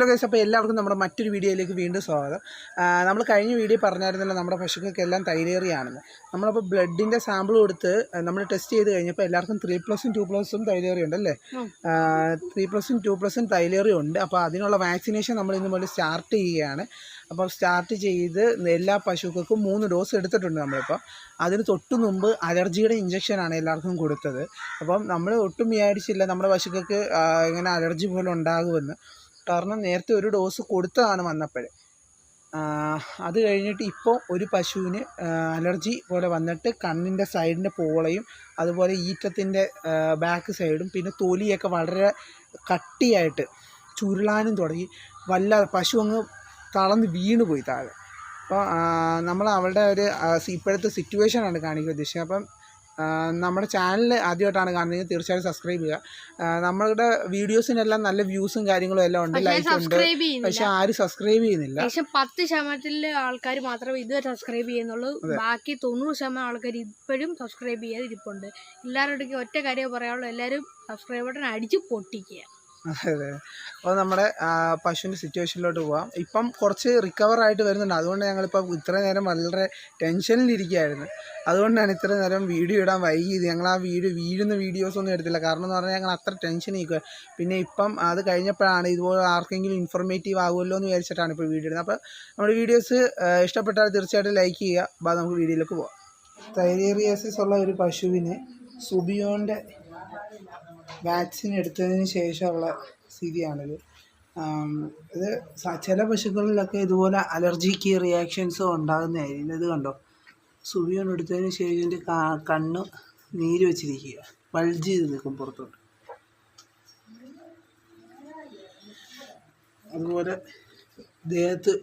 Hello guys, അപ്പോൾ എല്ലാവർക്കും നമ്മുടെ മറ്റൊരു വീഡിയോയിലേക്ക് വീണ്ടും സ്വാഗതം. നമ്മൾ കഴിഞ്ഞ വീഡിയോ പറഞ്ഞായിരുന്നല്ലോ നമ്മുടെ പശുക്കൾക്കെല്ലാം തൈലേറിയാണെന്ന്. നമ്മളപ്പോൾ ബ്ലഡിൻ്റെ സാമ്പിൾ കൊടുത്ത് നമ്മൾ ടെസ്റ്റ് ചെയ്ത് കഴിഞ്ഞപ്പോൾ എല്ലാവർക്കും 3+ഉം 2+ഉം തൈലേറി ഉണ്ടല്ലേ. 3+ഉം 2+ഉം തൈലേറി ഉണ്ട്. അപ്പോൾ അതിനുള്ള വാക്സിനേഷൻ നമ്മൾ ഇന്ന് മുതൽ സ്റ്റാർട്ട് ചെയ്യുകയാണ്. അപ്പോൾ സ്റ്റാർട്ട് ചെയ്ത് എല്ലാ പശുക്കൾക്കും 3 ഡോസ് എടുത്തിട്ടുണ്ട് നമ്മളിപ്പോൾ. അതിന് തൊട്ട് മുമ്പ് അലർജിയുടെ ഇഞ്ചക്ഷനാണ് എല്ലാവർക്കും കൊടുത്തത്. അപ്പം നമ്മൾ ഒട്ടും വിചാരിച്ചില്ല നമ്മുടെ പശുക്കൾക്ക് ഇങ്ങനെ അലർജി പോലെ ഉണ്ടാകുമെന്ന്. കാരണം നേരത്തെ ഒരു ഡോസ് കൊടുത്തതാണ് വന്നപ്പോൾ. അത് കഴിഞ്ഞിട്ട് ഇപ്പോൾ ഒരു പശുവിന് അലർജി പോലെ വന്നിട്ട് കണ്ണിൻ്റെ സൈഡിൻ്റെ പോളയും അതുപോലെ ഈറ്റത്തിൻ്റെ ബാക്ക് സൈഡും പിന്നെ തൊലിയൊക്കെ വളരെ കട്ടിയായിട്ട് ചുരുളാനും തുടങ്ങി. പശു അങ്ങ് തളർന്ന് വീണ് പോയി താഴെ. അപ്പോൾ നമ്മൾ അവളുടെ ഒരു ഇപ്പോഴത്തെ സിറ്റുവേഷനാണ് കാണിക്കാൻ ഉദ്ദേശിച്ചത്. അപ്പം നമ്മുടെ ചാനൽ ആദ്യമായിട്ടാണ് കാണുന്നത്, തീർച്ചയായും സബ്സ്ക്രൈബ് ചെയ്യുക. നമ്മളുടെ വീഡിയോസിനെല്ലാം നല്ല വ്യൂസും കാര്യങ്ങളും എല്ലാം ഉണ്ട്, ലൈക്ക് ഉണ്ട്, പക്ഷെ ആരും സബ്സ്ക്രൈബ് ചെയ്യുന്നില്ല. 10% ആൾക്കാർ മാത്രമേ ഇതുവരെ സബ്സ്ക്രൈബ് ചെയ്യുന്നുള്ളൂ. ബാക്കി 90% ആൾക്കാർ ഇപ്പോഴും സബ്സ്ക്രൈബ് ചെയ്യാതെ ഇരിപ്പുണ്ട്. എല്ലാവരോടേക്കും ഒറ്റ കാര്യം പറയാനുള്ളൂ, എല്ലാവരും സബ്സ്ക്രൈബ് ബട്ടൺ അടിച്ച് പൊട്ടിക്കുക. അതെ. അപ്പോൾ നമ്മുടെ പശുവിൻ്റെ സിറ്റുവേഷനിലോട്ട് പോകാം. ഇപ്പം കുറച്ച് റിക്കവറായിട്ട് വരുന്നുണ്ട്. അതുകൊണ്ട് ഞങ്ങളിപ്പം ഇത്ര നേരം വളരെ ടെൻഷനിലിരിക്കുകയായിരുന്നു. അതുകൊണ്ടാണ് ഇത്ര നേരം വീഡിയോ ഇടാൻ വൈകിയത്. ഞങ്ങൾ ആ വീഴുന്ന വീഡിയോസൊന്നും എടുത്തില്ല. കാരണം എന്ന് പറഞ്ഞാൽ ഞങ്ങൾ അത്ര ടെൻഷൻ നിൽക്കുക. പിന്നെ ഇപ്പം അത് കഴിഞ്ഞപ്പോഴാണ് ഇതുപോലെ ആർക്കെങ്കിലും ഇൻഫോർമേറ്റീവ് ആകുമല്ലോ എന്ന് വിചാരിച്ചിട്ടാണ് ഇപ്പോൾ വീഡിയോ ഇടുന്നത്. അപ്പോൾ നമ്മുടെ വീഡിയോസ് ഇഷ്ടപ്പെട്ടാൽ തീർച്ചയായിട്ടും ലൈക്ക് ചെയ്യുക. അപ്പോൾ നമുക്ക് വീഡിയോയിലേക്ക് പോകാം. തൈലേറിയാസിസ് ഉള്ള ഒരു പശുവിന് സുബിയോൻ്റെ വാക്സിൻ എടുത്തതിന് ശേഷമുള്ള സ്ഥിതിയാണിത്. ഇത് ചില പശുക്കളിലൊക്കെ ഇതുപോലെ അലർജിക്ക് റിയാക്ഷൻസ് ഉണ്ടാകുന്നതായിരിക്കും. ഇത് കണ്ടോ, സുബിയോൺ എടുത്തതിന് ശേഷം ഇതിൻ്റെ കണ്ണ് നീര് വെച്ചിരിക്കുക, ബൾജ് ചെയ്ത് നിൽക്കും പുറത്തോട്ട്. അതുപോലെ ദേഹത്ത്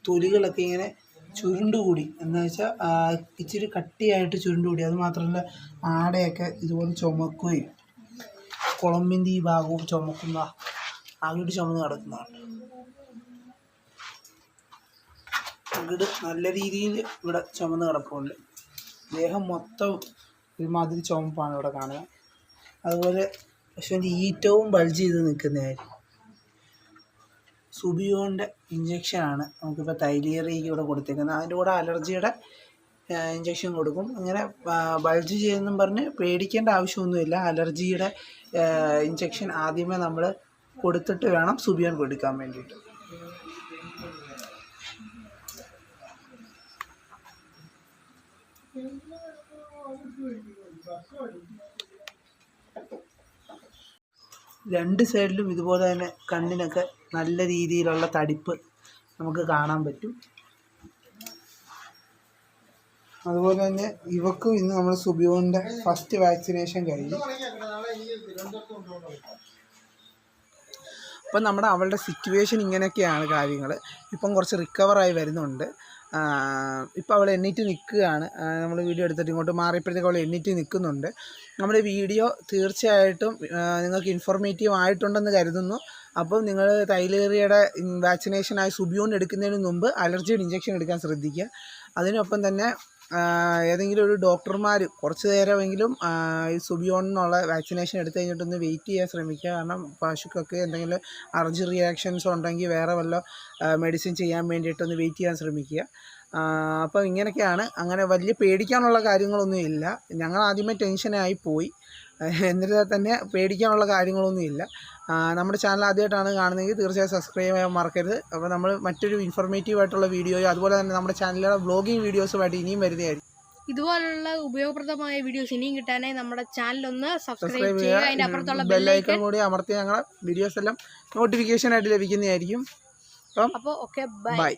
തൊലികളൊക്കെ ഇങ്ങനെ ചുരുണ്ടുകൂടി, എന്ന് വെച്ചാൽ ഇച്ചിരി കട്ടിയായിട്ട് ചുരുണ്ടുകൂടി. അതുമാത്രമല്ല ആടയൊക്കെ ഇതുപോലെ ചുമക്കുകയും കുളമ്പിൻ്റെ ഈ ഭാഗവും ചുമക്കുന്ന അങ്ങോട്ട് ചുമന്ന് കിടക്കുന്നതാണ്. അങ്ങോട്ട് നല്ല രീതിയിൽ ഇവിടെ ചുമന്ന് കിടപ്പുണ്ട്. ദേഹം മൊത്തം ഒരുമാതിരി ചുമപ്പാണ് ഇവിടെ കാണുന്നത്. അതുപോലെ പശുവിൻ്റെ ഈറ്റവും ബൾജ് ചെയ്ത് നിൽക്കുന്നതായിരിക്കും. സുബിയോൻ്റെ ഇഞ്ചക്ഷനാണ് നമുക്കിപ്പോൾ തൈലേറിയയ്ക്ക് ഇവിടെ കൊടുത്തേക്കുന്നത്. അതിൻ്റെ കൂടെ അലർജിയുടെ ഇഞ്ചക്ഷൻ കൊടുക്കും. അങ്ങനെ ബൾജ് ചെയ്യുമെന്നും പറഞ്ഞ് പേടിക്കേണ്ട ആവശ്യമൊന്നുമില്ല. അലർജിയുടെ ഇഞ്ചക്ഷൻ ആദ്യമേ നമ്മൾ കൊടുത്തിട്ട് വേണം സുബിയോൺ കൊടുക്കാൻ വേണ്ടിയിട്ട്. രണ്ട് സൈഡിലും ഇതുപോലെ തന്നെ കണ്ണിനൊക്കെ നല്ല രീതിയിലുള്ള തടിപ്പ് നമുക്ക് കാണാൻ പറ്റും. അതുപോലെ തന്നെ ഇവക്കും ഇന്ന് നമ്മൾ സുബിയോണിൻ്റെ ഫസ്റ്റ് വാക്സിനേഷൻ കഴിഞ്ഞു. അപ്പം അവളുടെ സിറ്റുവേഷൻ ഇങ്ങനെയൊക്കെയാണ് കാര്യങ്ങൾ. ഇപ്പം കുറച്ച് റിക്കവറായി വരുന്നുണ്ട്. ഇപ്പോൾ അവൾ എണ്ണീറ്റ് നിൽക്കുകയാണ്. നമ്മൾ വീഡിയോ എടുത്തിട്ട് ഇങ്ങോട്ട് മാറിയപ്പോഴത്തേക്ക് അവൾ എണ്ണീറ്റ് നിൽക്കുന്നുണ്ട്. നമ്മുടെ വീഡിയോ തീർച്ചയായിട്ടും നിങ്ങൾക്ക് ഇൻഫോർമേറ്റീവ് ആയിട്ടുണ്ടെന്ന് കരുതുന്നു. അപ്പം നിങ്ങൾ തൈലേറിയയുടെ വാക്സിനേഷനായി സുബിയോൺ എടുക്കുന്നതിന് മുമ്പ് അലർജിയുടെ ഇഞ്ചക്ഷൻ എടുക്കാൻ ശ്രദ്ധിക്കുക. അതിനൊപ്പം തന്നെ ഏതെങ്കിലും ഒരു ഡോക്ടർമാർ കുറച്ച് നേരമെങ്കിലും ഈ സുബിയോണിനുള്ള വാക്സിനേഷൻ എടുത്തു കഴിഞ്ഞിട്ടൊന്ന് വെയിറ്റ് ചെയ്യാൻ ശ്രമിക്കുക. കാരണം പശുക്കൾക്ക് എന്തെങ്കിലും അലർജി റിയാക്ഷൻസ് ഉണ്ടെങ്കിൽ വേറെ വല്ല മെഡിസിൻ ചെയ്യാൻ വേണ്ടിയിട്ടൊന്ന് വെയിറ്റ് ചെയ്യാൻ ശ്രമിക്കുക. അപ്പോൾ ഇങ്ങനെയൊക്കെയാണ്. അങ്ങനെ വലിയ പേടിക്കാനുള്ള കാര്യങ്ങളൊന്നും ഇല്ല. ഞങ്ങൾ ആദ്യമേ ടെൻഷനായി പോയി. എന്നിട്ട് തന്നെ പേടിക്കാനുള്ള കാര്യങ്ങളൊന്നുമില്ല. നമ്മുടെ ചാനൽ ആദ്യമായിട്ടാണ് കാണുന്നതെങ്കിൽ തീർച്ചയായും സബ്സ്ക്രൈബ് ചെയ്യാൻ മറക്കരുത്. അപ്പോൾ നമ്മൾ മറ്റൊരു ഇൻഫോർമേറ്റീവ് ആയിട്ടുള്ള വീഡിയോയും അതുപോലെ തന്നെ നമ്മുടെ ചാനലിലെ വ്ളോഗിങ് വീഡിയോസുമായിട്ട് ഇനിയും വരുന്നതായിരിക്കും. ഇതുപോലുള്ള ഉപയോഗപ്രദമായ വീഡിയോസ് ഇനിയും കിട്ടാനായി നമ്മുടെ ചാനലൊന്ന് സബ്സ്ക്രൈബ് ചെയ്യുക. അതിൻ്റെ അപ്പുറത്തുള്ള ബെല്ലൈക്കൺ കൂടി അമർത്തി ഞങ്ങളുടെ വീഡിയോസ് എല്ലാം നോട്ടിഫിക്കേഷൻ ആയിട്ട് ലഭിക്കുന്നതായിരിക്കും. അപ്പോൾ ഓക്കെ, ബൈ.